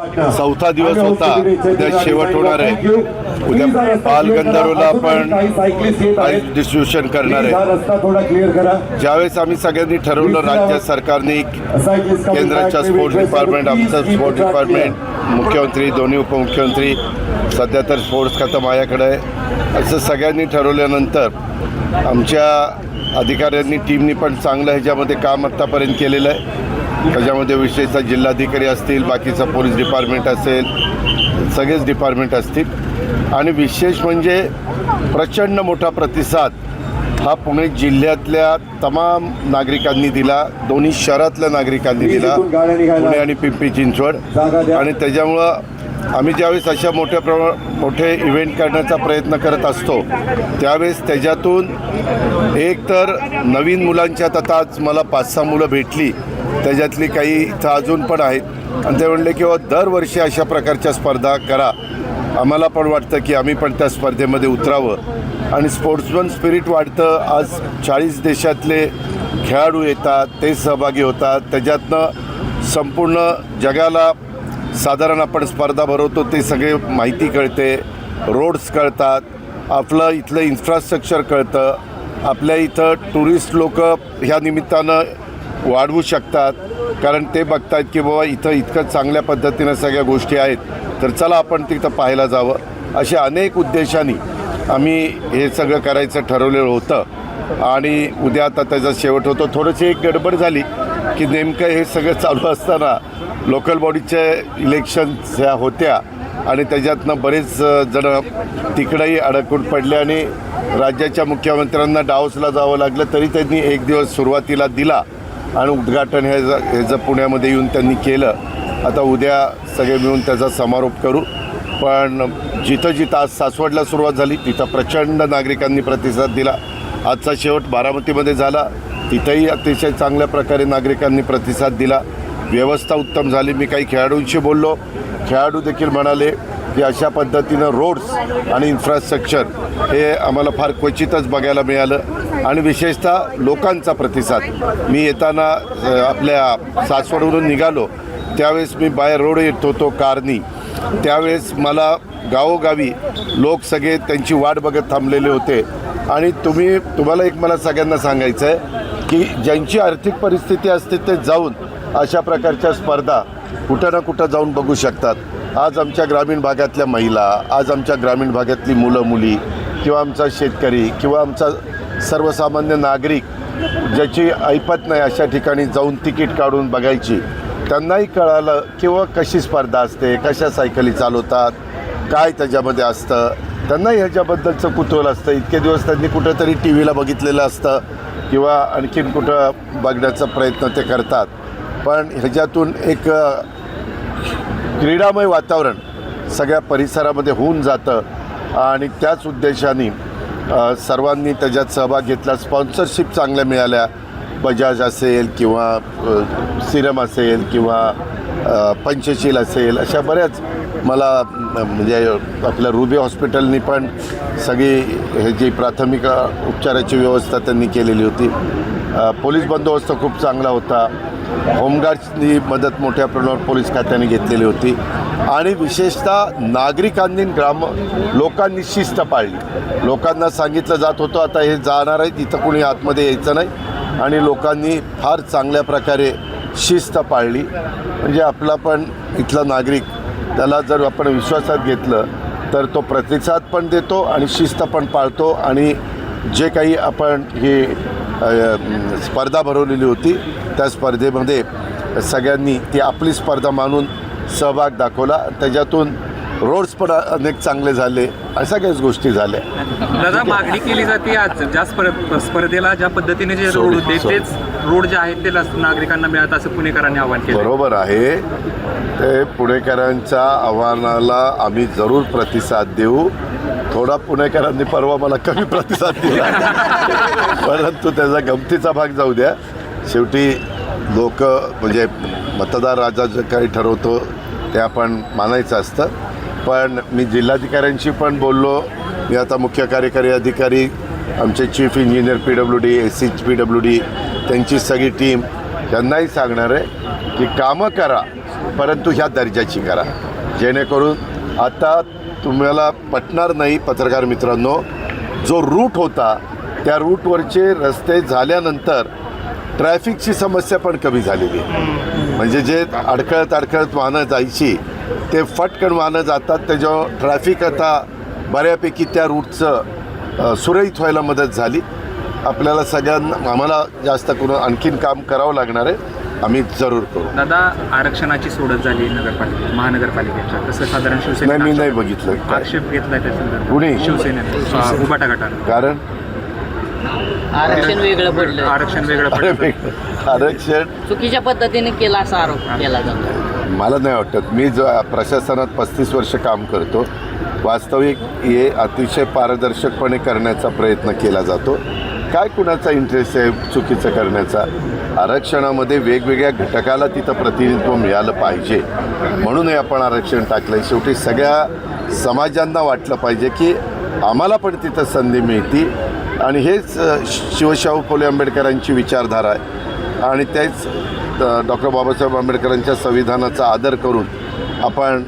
चौथा दिवस होता, उद्या शेवट होणार आहे. उद्या बालगंधर्वला आपण डिस्ट्रीब्युशन करणार आहे. ज्यावेळेस आम्ही सगळ्यांनी ठरवलं, राज्य सरकारने, केंद्राच्या स्पोर्ट्स डिपार्टमेंट, आमचं स्पोर्ट्स डिपार्टमेंट, मुख्यमंत्री, दोन्ही उपमुख्यमंत्री, सध्या तर स्पोर्ट्स खातं माझ्याकडे आहे, असं सगळ्यांनी ठरवल्यानंतर आमच्या अधिकाऱ्यांनी, टीमनी पण चांगलं ह्याच्यामध्ये काम आत्तापर्यंत केलेलं आहे. त्याच्यामध्ये विशेषतः जिल्हाधिकारी असतील, बाकीचं पोलीस डिपार्टमेंट असेल, सगळेच डिपार्टमेंट असतील. आणि विशेष म्हणजे प्रचंड मोठा प्रतिसाद हा पुणे जिल्ह्यातल्या तमाम नागरिकांनी दिला, दोन्ही शहरातल्या नागरिकांनी दिला, पुणे आणि पिंपरी चिंचवड. आणि त्याच्यामुळं आम्ही ज्यावेळेस अशा मोठे इव्हेंट करण्याचा प्रयत्न करत असतो, त्यावेळेस त्याच्यातून एक तर नवीन मुलांच्यात आता आज मला 5-6 मुलं भेटली, त्याच्यातली काही इथं अजून पण आहेत, आणि ते म्हणले की दरवर्षी अशा प्रकारच्या स्पर्धा करा. आम्हाला पण वाटतं की आम्ही पण त्या स्पर्धेमध्ये उतरावं आणि स्पोर्ट्समन स्पिरिट वाढतं. आज 40 देशातले खेळाडू येतात, ते सहभागी होतात, त्याच्यातनं संपूर्ण जगाला साधारण आपण स्पर्धा भरवतो ते सगळे माहिती कळते, रोड्स कळतात, आपलं इथलं इन्फ्रास्ट्रक्चर कळतं, आपल्या इथं टुरिस्ट लोक ह्या निमित्तानं वाढवू शकतात, कारण ते बघतात की बाबा इथं इतकं चांगल्या पद्धतीनं सगळ्या गोष्टी आहेत, तर चला आपण तिथं पाहायला जावं. अशा अनेक उद्देशांनी आम्ही हे सगळं करायचं ठरवलेलं होतं. आणि उद्या आता त्याचा शेवट होतो. थोडीशी एक गडबड झाली की नेमकं हे सगळं चालू असताना लोकल बॉडीच्या इलेक्शन्स ह्या होत्या आणि त्याच्यातनं बरेच जण तिकडंही अडकून पडले आणि राज्याच्या मुख्यमंत्र्यांना डावसला जावं लागलं, तरी त्यांनी एक दिवस सुरुवातीला दिला आणि उद्घाटन ह्याचं पुण्यामध्ये येऊन त्यांनी केलं. आता उद्या सगळे मिळून त्याचा समारोप करू. पण जिथं आज सासवडला सुरुवात झाली तिथं प्रचंड नागरिकांनी प्रतिसाद दिला. आजचा शेवट बारामतीमध्ये झाला, तिथंही अतिशय चांगल्या प्रकारे नागरिकांनी प्रतिसाद दिला. व्यवस्था उत्तम झाली. मी काही खेळाडूंशी बोललो, खेळाडू देखील म्हणाले की अशा पद्धतीनं रोड्स आणि इन्फ्रास्ट्रक्चर हे आम्हाला फार क्वचितच बघायला मिळालं. आणि विशेषतः लोकांचा प्रतिसाद. मी येताना आपल्या सासवडवरून निघालो त्यावेळेस मी बाहेर रोड येत होतो कारनी, त्यावेळेस मला गावोगावी लोक सगळे त्यांची वाट बघत थांबलेले होते. आणि तुम्हाला एक मला सगळ्यांना सांगायचं आहे की ज्यांची आर्थिक परिस्थिती असते ते जाऊन अशा प्रकारच्या स्पर्धा कुठं ना कुठं जाऊन बघू शकतात. आज आमच्या ग्रामीण भागातल्या महिला, आज आमच्या ग्रामीण भागातली मुलं मुली, किंवा आमचा शेतकरी, किंवा आमचा सर्वसामान्य नागरिक ज्याची ऐपत नाही अशा ठिकाणी जाऊन तिकीट काढून बघायची, त्यांनाही कळालं किंवा कशी स्पर्धा असते, कशा सायकली चालवतात, काय त्याच्यामध्ये असतं, त्यांनाही ह्याच्याबद्दलचं कुतूहल असतं. इतके दिवस त्यांनी कुठंतरी टी व्हीला बघितलेलं असतं किंवा आणखीन कुठं बघण्याचा प्रयत्न ते करतात. पण ह्याच्यातून एक क्रीडामय वातावरण सगळ्या परिसरामध्ये होऊन जातं आणि त्याच उद्देशाने सर्वांनी त्याच्यात सहभाग घेतला. स्पॉन्सरशिप चांगल्या मिळाल्या. बजाज असेल किंवा सिरम असेल किंवा पंचशील असेल, अशा बऱ्याच मला म्हणजे आपल्या रुबी हॉस्पिटलनी पण सगळी हे जी प्राथमिक उपचाराची व्यवस्था त्यांनी केलेली होती. पोलीस बंदोबस्त खूप चांगला होता. होमगार्ड्सनी मदत मोठ्या प्रमाणावर पोलीस खात्याने घेतलेली होती. आणि विशेषतः नागरिकांनी लोकांनी शिस्त पाळली. लोकांना सांगितलं जात होतं आता हे जाणार आहे, तिथं कुणी आतमध्ये यायचं नाही, आणि लोकांनी फार चांगल्या प्रकारे शिस्त पाळली. म्हणजे आपला पण इथला नागरिक, त्याला जर आपण विश्वासात घेतलं तर तो प्रतिसाद पण देतो आणि शिस्त पण पाळतो. आणि जे काही आपण ही स्पर्धा भरवलेली होती त्या स्पर्धेमध्ये सगळ्यांनी ती आपली स्पर्धा मानून सहभाग दाखवला. त्याच्यातून रोड्स पण अनेक चांगले झाले, अशा काहीच गोष्टी झाल्या. दादा, मागणी केली जाते आज ज्या स्पर्धेला ज्या पद्धतीने जे रोड होते तेच रोड जे आहेत ते नागरिकांना मिळत असं पुणेकरांनी आवाहन केलं. बरोबर आहे, ते पुणेकरांच्या आव्हानाला आम्ही जरूर प्रतिसाद देऊ. थोडा पुणेकरांनी परवा मला कमी प्रतिसाद दिला, परंतु त्याचा गमतीचा भाग जाऊ द्या. शेवटी लोक म्हणजे मतदार राजा जे काही ठरवतो ते आपण मानायचं असतं. पण मी जिल्हाधिकाऱ्यांशी पण बोललो. मी आता मुख्य कार्यकारी अधिकारी, आमचे chief engineer PWD, SC PWD, त्यांची सगळी टीम त्यांनाही सांगणार आहे की कामं करा, परंतु ह्या दर्जाची करा, जेणेकरून आता तुम्हाला पटणार नाही पत्रकार मित्रांनो, जो रूट होता त्या रूटवरचे रस्ते झाल्यानंतर ट्रॅफिकची समस्या पण कमी झालेली आहे. म्हणजे जे अडखळत वाहनं जायची ते फटकन वाहनं जातात, त्याच्यावर ट्रॅफिक आता बऱ्यापैकी त्या रूटचं सुरळीत व्हायला मदत झाली. आपल्याला सगळ्यांना आम्हाला जास्त करून आणखीन काम करावं लागणार आहे, आम्ही जरूर करू. दादा, आरक्षणाची सोडत झाली महानगरपालिकेच्या, तसं साधारण शिवसेना नाही, मी नाही बघितलं. आक्षेप घेतलाय त्या संदर्भात कुणी? शिवसेनेने उभाटा गटानं. कारण आरक्षण वेगळं पडलं, आरक्षण वेगळं पडलं. आरक्षण चुकीच्या पद्धतीने केला असा आरोप केला जातो. मला नाही वाटत. मी जो प्रशासनात 35 वर्ष काम करतो, वास्तविक हे अतिशय पारदर्शकपणे करण्याचा प्रयत्न केला जातो. काय कुणाचा इंटरेस्ट आहे चुकीचं करण्याचा? आरक्षणामध्ये वेगवेगळ्या घटकाला तिथं प्रतिनिधित्व मिळालं पाहिजे, म्हणूनही आपण आरक्षण टाकलं आहे. शेवटी सगळ्या समाजांना वाटलं पाहिजे की आम्हाला पण तिथं संधी मिळती, आणि हेच शिवशाहू फुले आंबेडकरांची विचारधारा आहे. आणि तेच डॉक्टर बाबासाहेब आंबेडकरांच्या संविधानाचा आदर करून आपण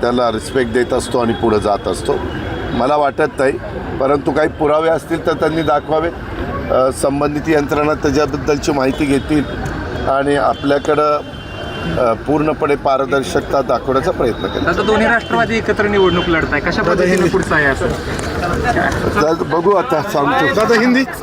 त्याला रिस्पेक्ट देत असतो आणि पुढं जात असतो. मला वाटत नाही, परंतु काही पुरावे असतील तर त्यांनी दाखवावे. संबंधित यंत्रणा त्याच्याबद्दलची माहिती घेतील आणि आपल्याकडं पूर्णपणे पारदर्शकता दाखवण्याचा प्रयत्न केला. आता दोन्ही राष्ट्रवादी एकत्र निवडणूक लढताय, कशा पद्धतीने पुढचं आहे असं? बघू आता, सांगतो. दादा हिंदी